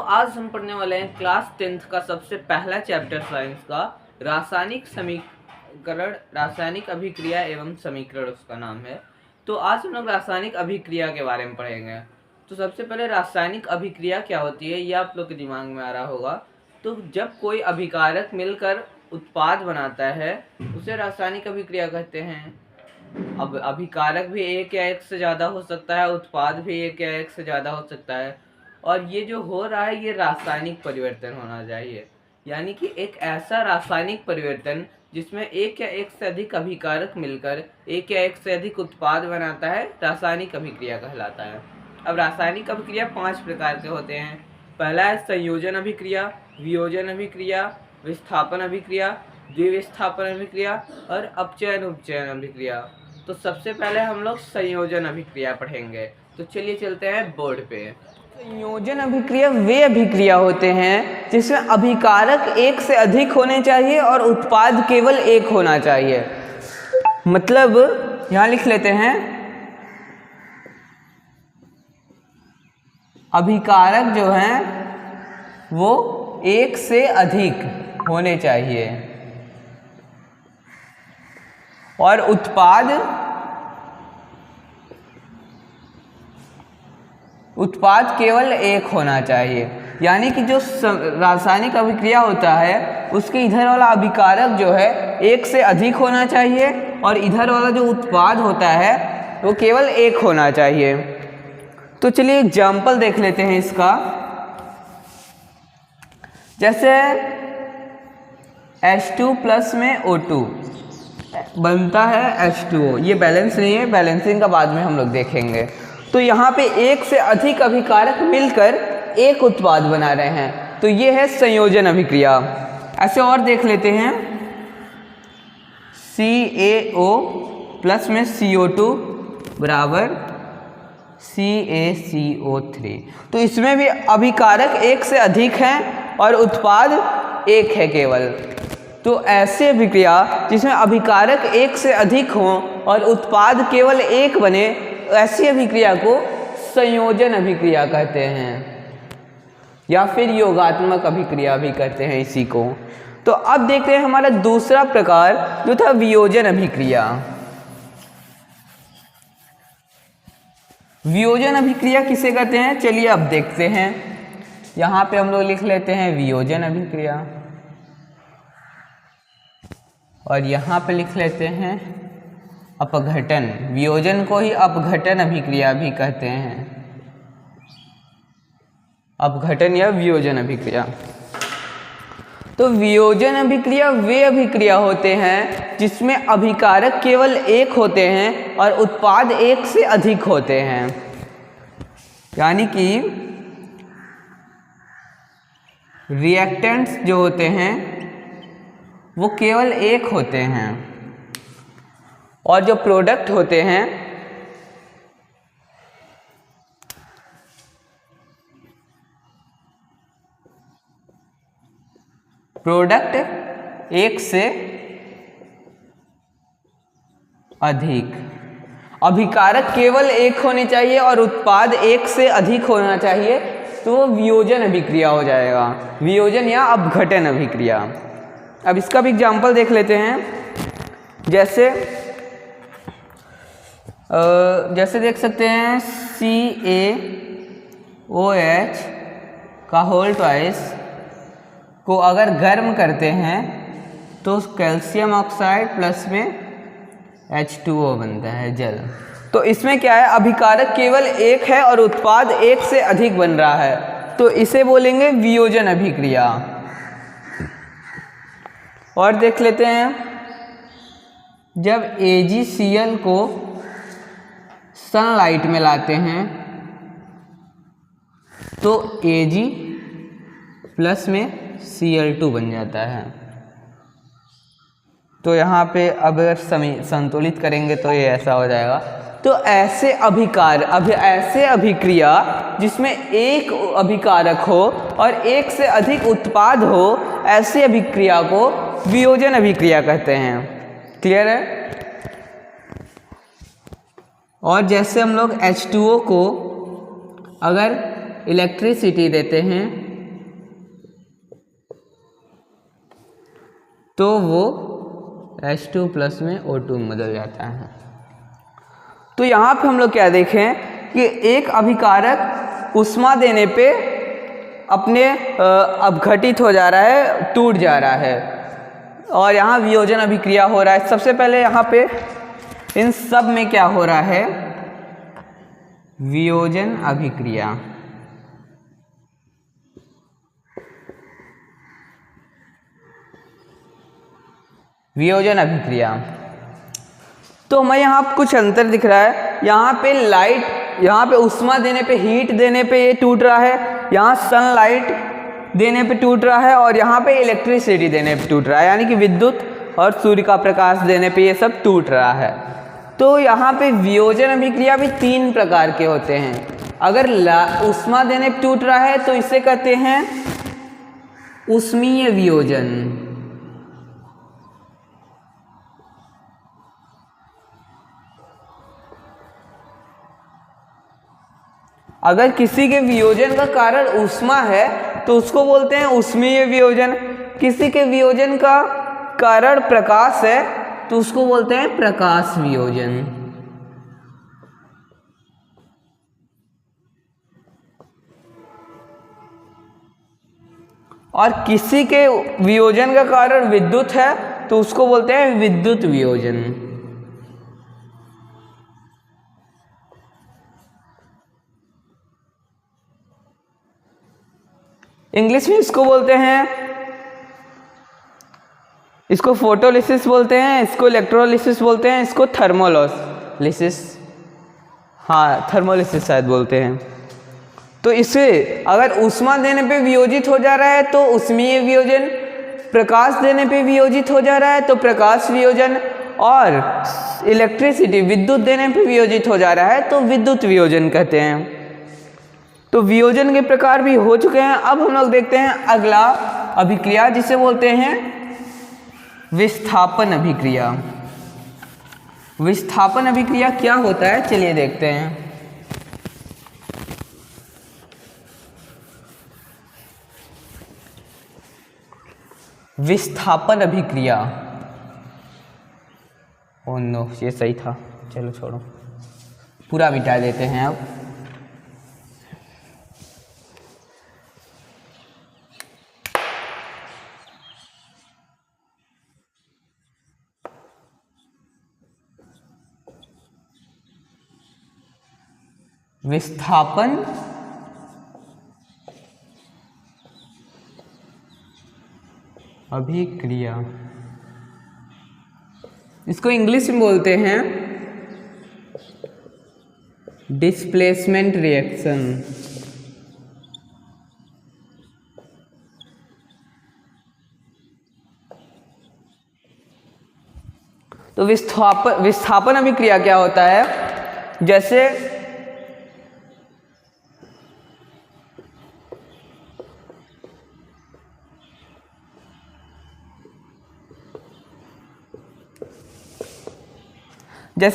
आज हम पढ़ने वाले हैं क्लास 10th का सबसे पहला चैप्टर साइंस का रासायनिक समीकरण, रासायनिक अभिक्रिया एवं समीकरण उसका नाम है। तो आज हम लोग रासायनिक अभिक्रिया के बारे में पढ़ेंगे। तो सबसे पहले रासायनिक अभिक्रिया क्या होती है ये आप लोग के दिमाग में आ रहा होगा। तो जब कोई अभिकारक मिलकर उत्पाद बनाता है उसे रासायनिक अभिक्रिया कहते हैं। अब अभिकारक भी एक या एक से ज़्यादा हो सकता है, उत्पाद भी एक या एक से ज़्यादा हो सकता है, और ये जो हो रहा है ये रासायनिक परिवर्तन होना चाहिए, यानी कि एक ऐसा रासायनिक परिवर्तन जिसमें एक या एक से अधिक अभिकारक मिलकर एक या एक से अधिक उत्पाद बनाता है, रासायनिक अभिक्रिया कहलाता है। अब रासायनिक अभिक्रिया 5 प्रकार के होते हैं। पहला है संयोजन अभिक्रिया, वियोजन अभिक्रिया, विस्थापन अभिक्रिया, द्विविस्थापन अभिक्रिया और अपचयन उपचयन अभिक्रिया। तो सबसे पहले हम लोग संयोजन अभिक्रिया पढ़ेंगे। तो चलिए चलते हैं बोर्ड पे। संयोजन अभिक्रिया वे अभिक्रिया होते हैं जिसमें अभिकारक एक से अधिक होने चाहिए और उत्पाद केवल एक होना चाहिए। मतलब यहाँ लिख लेते हैं, अभिकारक जो हैं वो एक से अधिक होने चाहिए और उत्पाद केवल एक होना चाहिए। यानी कि जो रासायनिक अभिक्रिया होता है उसके इधर वाला अभिकारक जो है एक से अधिक होना चाहिए और इधर वाला जो उत्पाद होता है वो केवल एक होना चाहिए। तो चलिए एग्जाम्पल देख लेते हैं इसका। जैसे H2 प्लस में O2 बनता है H2O, ये बैलेंस नहीं है, बैलेंसिंग का बाद में हम लोग देखेंगे। तो यहाँ पे एक से अधिक अभिकारक मिलकर एक उत्पाद बना रहे हैं, तो ये है संयोजन अभिक्रिया। ऐसे और देख लेते हैं, CaO प्लस में CO2 बराबर CaCO3। तो इसमें भी अभिकारक एक से अधिक हैं और उत्पाद एक है केवल। तो ऐसी अभिक्रिया जिसमें अभिकारक एक से अधिक हों और उत्पाद केवल एक बने, ऐसी अभिक्रिया को संयोजन अभिक्रिया कहते हैं या फिर योगात्मक अभिक्रिया भी कहते हैं इसी को। तो अब देखते हैं हमारा दूसरा प्रकार जो था वियोजन अभिक्रिया। वियोजन अभिक्रिया किसे कहते हैं चलिए अब देखते हैं। यहाँ पे हम लोग लिख लेते हैं वियोजन अभिक्रिया और यहाँ पे लिख लेते हैं अपघटन। वियोजन को ही अपघटन अभिक्रिया भी कहते हैं, अपघटन या वियोजन अभिक्रिया। तो वियोजन अभिक्रिया वे अभिक्रिया होते हैं जिसमें अभिकारक केवल एक होते हैं और उत्पाद एक से अधिक होते हैं। यानी कि रिएक्टेंट्स जो होते हैं वो केवल एक होते हैं और जो प्रोडक्ट होते हैं प्रोडक्ट एक से अधिक। अभिकारक केवल एक होने चाहिए और उत्पाद एक से अधिक होना चाहिए, तो वो वियोजन अभिक्रिया हो जाएगा, वियोजन या अपघटन अभिक्रिया। अब इसका भी एग्जाम्पल देख लेते हैं। जैसे देख सकते हैं CaOH का होल ट्वाइस को अगर गर्म करते हैं तो कैल्शियम ऑक्साइड प्लस में H2O बनता है, जल। तो इसमें क्या है, अभिकारक केवल एक है और उत्पाद एक से अधिक बन रहा है, तो इसे बोलेंगे वियोजन अभिक्रिया। और देख लेते हैं, जब AgCl को सनलाइट में लाते हैं तो Ag प्लस में Cl2 बन जाता है। तो यहाँ पे अब अगर संतुलित करेंगे तो ये ऐसा हो जाएगा। तो ऐसे ऐसे अभिक्रिया जिसमें एक अभिकारक हो और एक से अधिक उत्पाद हो, ऐसी अभिक्रिया को वियोजन अभिक्रिया कहते हैं। क्लियर है? और जैसे हम लोग H2O को अगर इलेक्ट्रिसिटी देते हैं तो वो H2+ में O2 में बदल जाता है। तो यहाँ पे हम लोग क्या देखें कि एक अभिकारक ऊष्मा देने पे अपने अपघटित हो जा रहा है, टूट जा रहा है, और यहाँ वियोजन अभिक्रिया हो रहा है। सबसे पहले यहाँ पे इन सब में क्या हो रहा है, वियोजन अभिक्रिया। वियोजन अभिक्रिया तो हमें यहाँ कुछ अंतर दिख रहा है। यहाँ पे लाइट, यहाँ पे ऊष्मा देने पे, हीट देने पे ये टूट रहा है, यहाँ सनलाइट देने पे टूट रहा है, और यहाँ पे इलेक्ट्रिसिटी देने पे टूट रहा है, यानी कि विद्युत और सूर्य का प्रकाश देने पे ये सब टूट रहा है। तो यहाँ पे वियोजन अभिक्रिया भी 3 प्रकार के होते हैं। अगर ऊष्मा देने पे टूट रहा है तो इसे कहते हैं ऊष्मीय वियोजन। अगर किसी के वियोजन का कारण ऊष्मा है तो उसको बोलते हैं ऊष्मीय वियोजन। किसी के वियोजन का कारण प्रकाश है तो उसको बोलते हैं प्रकाश वियोजन। और किसी के वियोजन का कारण विद्युत है तो उसको बोलते हैं विद्युत वियोजन। इंग्लिश में इसको बोलते हैं, इसको फोटोलिसिस बोलते हैं, इसको इलेक्ट्रोलिसिस बोलते हैं, इसको थर्मोलिसिस, हाँ थर्मोलिसिस शायद बोलते हैं। तो इसे अगर ऊष्मा देने पे वियोजित हो जा रहा है तो ऊष्मीय वियोजन, प्रकाश देने पे वियोजित हो जा रहा है तो प्रकाश वियोजन, और इलेक्ट्रिसिटी, विद्युत देने पे वियोजित हो जा रहा है तो विद्युत वियोजन कहते हैं। तो वियोजन के प्रकार भी हो चुके हैं। अब हम लोग देखते हैं अगला अभिक्रिया, जिसे बोलते हैं विस्थापन अभिक्रिया। विस्थापन अभिक्रिया क्या होता है, चलिए देखते हैं। विस्थापन अभिक्रिया, ओह नो ये सही था, चलो छोड़ो, पूरा मिटा देते हैं। अब विस्थापन अभिक्रिया, इसको इंग्लिश में बोलते हैं डिस्प्लेसमेंट रिएक्शन। तो विस्थापन अभिक्रिया क्या होता है, जैसे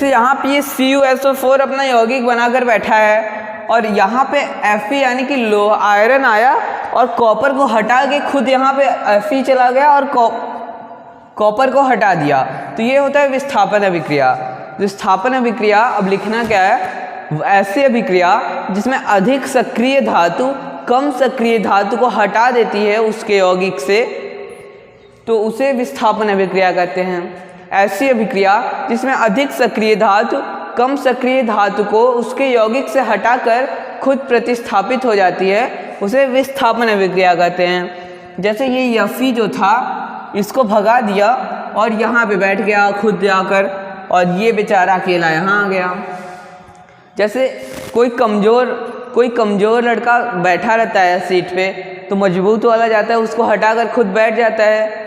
यहाँ पे ये CuSO4 अपना यौगिक बनाकर बैठा है, और यहाँ पे Fe यानी कि लो आयरन आया और कॉपर को हटा के खुद यहाँ पे Fe चला गया और कॉपर को हटा दिया। तो ये होता है विस्थापन अभिक्रिया। विस्थापन अभिक्रिया अब लिखना क्या है, ऐसी अभिक्रिया जिसमें अधिक सक्रिय धातु कम सक्रिय धातु को हटा देती है उसके यौगिक से, तो उसे विस्थापन अभिक्रिया कहते हैं। ऐसी अभिक्रिया जिसमें अधिक सक्रिय धातु कम सक्रिय धातु को उसके यौगिक से हटाकर खुद प्रतिस्थापित हो जाती है, उसे विस्थापन अभिक्रिया कहते हैं। जैसे ये Fe जो था इसको भगा दिया और यहाँ पे बैठ गया खुद जाकर, और ये बेचारा अकेला यहाँ आ गया। जैसे कोई कमज़ोर लड़का बैठा रहता है सीट पे, तो मजबूत वाला जाता है उसको हटाकर खुद बैठ जाता है।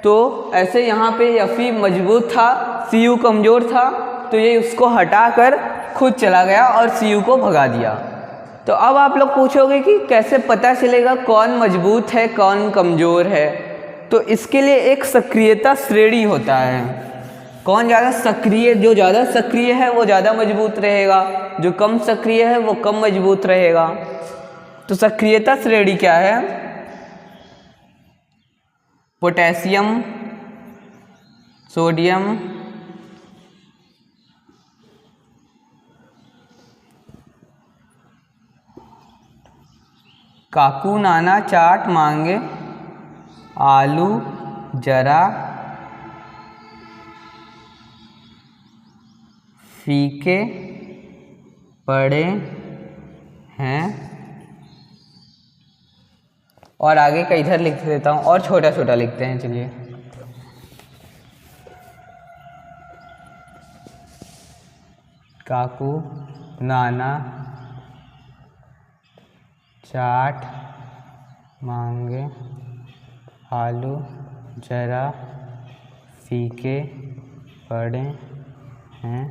तो ऐसे यहाँ पे Fe मजबूत था, Cu कमज़ोर था, तो ये उसको हटाकर खुद चला गया और Cu को भगा दिया। तो अब आप लोग पूछोगे कि कैसे पता चलेगा कौन मजबूत है कौन कमज़ोर है। तो इसके लिए एक सक्रियता श्रेणी होता है, कौन ज़्यादा सक्रिय, जो ज़्यादा सक्रिय है वो ज़्यादा मजबूत रहेगा, जो कम सक्रिय है वो कम मजबूत रहेगा। तो सक्रियता श्रेणी क्या है, पोटेशियम सोडियम काकू नाना चाट मांगे आलू जरा फीके पड़े हैं। और आगे का इधर लिख देता हूँ और छोटा छोटा लिखते हैं। चलिए, काकू नाना चाट मांगे आलू जरा फीके पड़े हैं।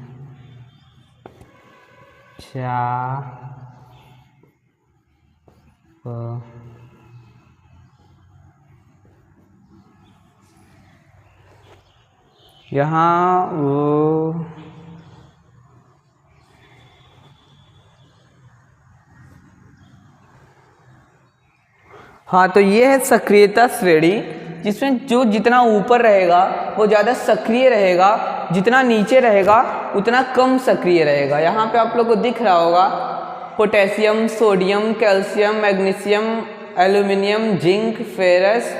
यहाँ वो हाँ, तो ये है सक्रियता श्रेणी, जिसमें जो जितना ऊपर रहेगा वो ज़्यादा सक्रिय रहेगा, जितना नीचे रहेगा उतना कम सक्रिय रहेगा। यहाँ पे आप लोग को दिख रहा होगा potassium, sodium, calcium, magnesium, aluminium, zinc, ferrous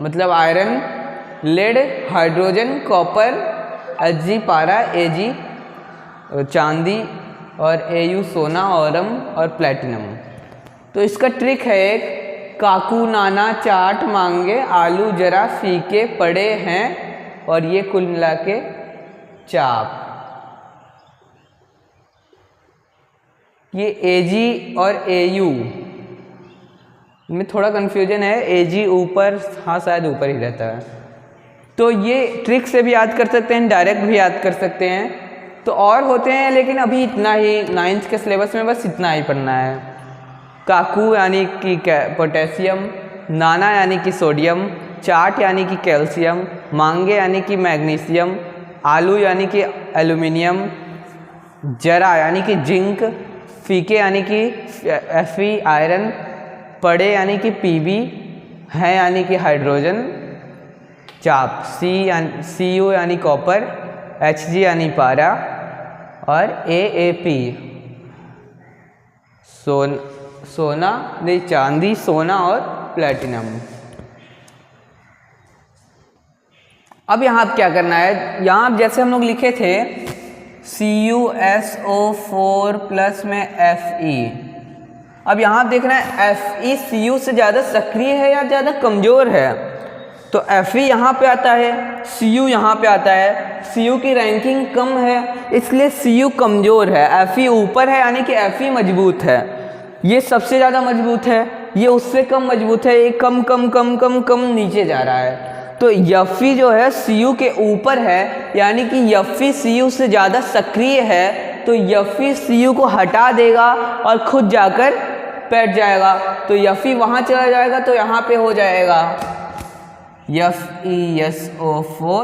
मतलब iron, lead, hydrogen, copper, Hg पारा, Ag चांदी और Au सोना, औरम और प्लेटिनम। तो इसका ट्रिक है एक, काकू नाना चाट मांगे आलू जरा फीके पड़े हैं, और ये कुल मिला के चाप। ये Ag और Au में थोड़ा कन्फ्यूजन है, Ag ऊपर, हाँ शायद ऊपर ही रहता है। तो ये ट्रिक से भी याद कर सकते हैं, डायरेक्ट भी याद कर सकते हैं। तो और होते हैं, लेकिन अभी इतना ही 9th के सिलेबस में बस इतना ही पढ़ना है। काकू यानी कि पोटेशियम, नाना यानी कि सोडियम, चाट यानी कि कैल्शियम, मांगे यानी कि मैग्नीशियम, आलू यानी कि एल्यूमिनियम, जरा यानी कि जिंक, फीके यानी कि Fe आयरन, पड़े यानी कि Pb, है यानी कि हाइड्रोजन, चाप Cu यानी कॉपर, Hg यानी पारा और AAP सोना नहीं चांदी, सोना और प्लेटिनम। अब यहाँ क्या करना है, यहाँ जैसे हम लोग लिखे थे CuSO4 प्लस में Fe। अब यहाँ देखना है Fe Cu से ज़्यादा सक्रिय है या ज़्यादा कमज़ोर है। तो Fe यहाँ पे आता है, Cu यहाँ पे आता है। Cu की रैंकिंग कम है इसलिए Cu कमज़ोर है, Fe ऊपर है यानी कि Fe मजबूत है। ये सबसे ज़्यादा मजबूत है, ये उससे कम मजबूत है, ये कम कम कम कम कम नीचे जा रहा है। तो Fe जो है Cu के ऊपर है, यानी कि Fe Cu से ज़्यादा सक्रिय है। तो Fe Cu को हटा देगा और खुद जाकर बैठ जाएगा। तो Fe वहाँ चला जाएगा, तो यहाँ पे हो जाएगा FeSO4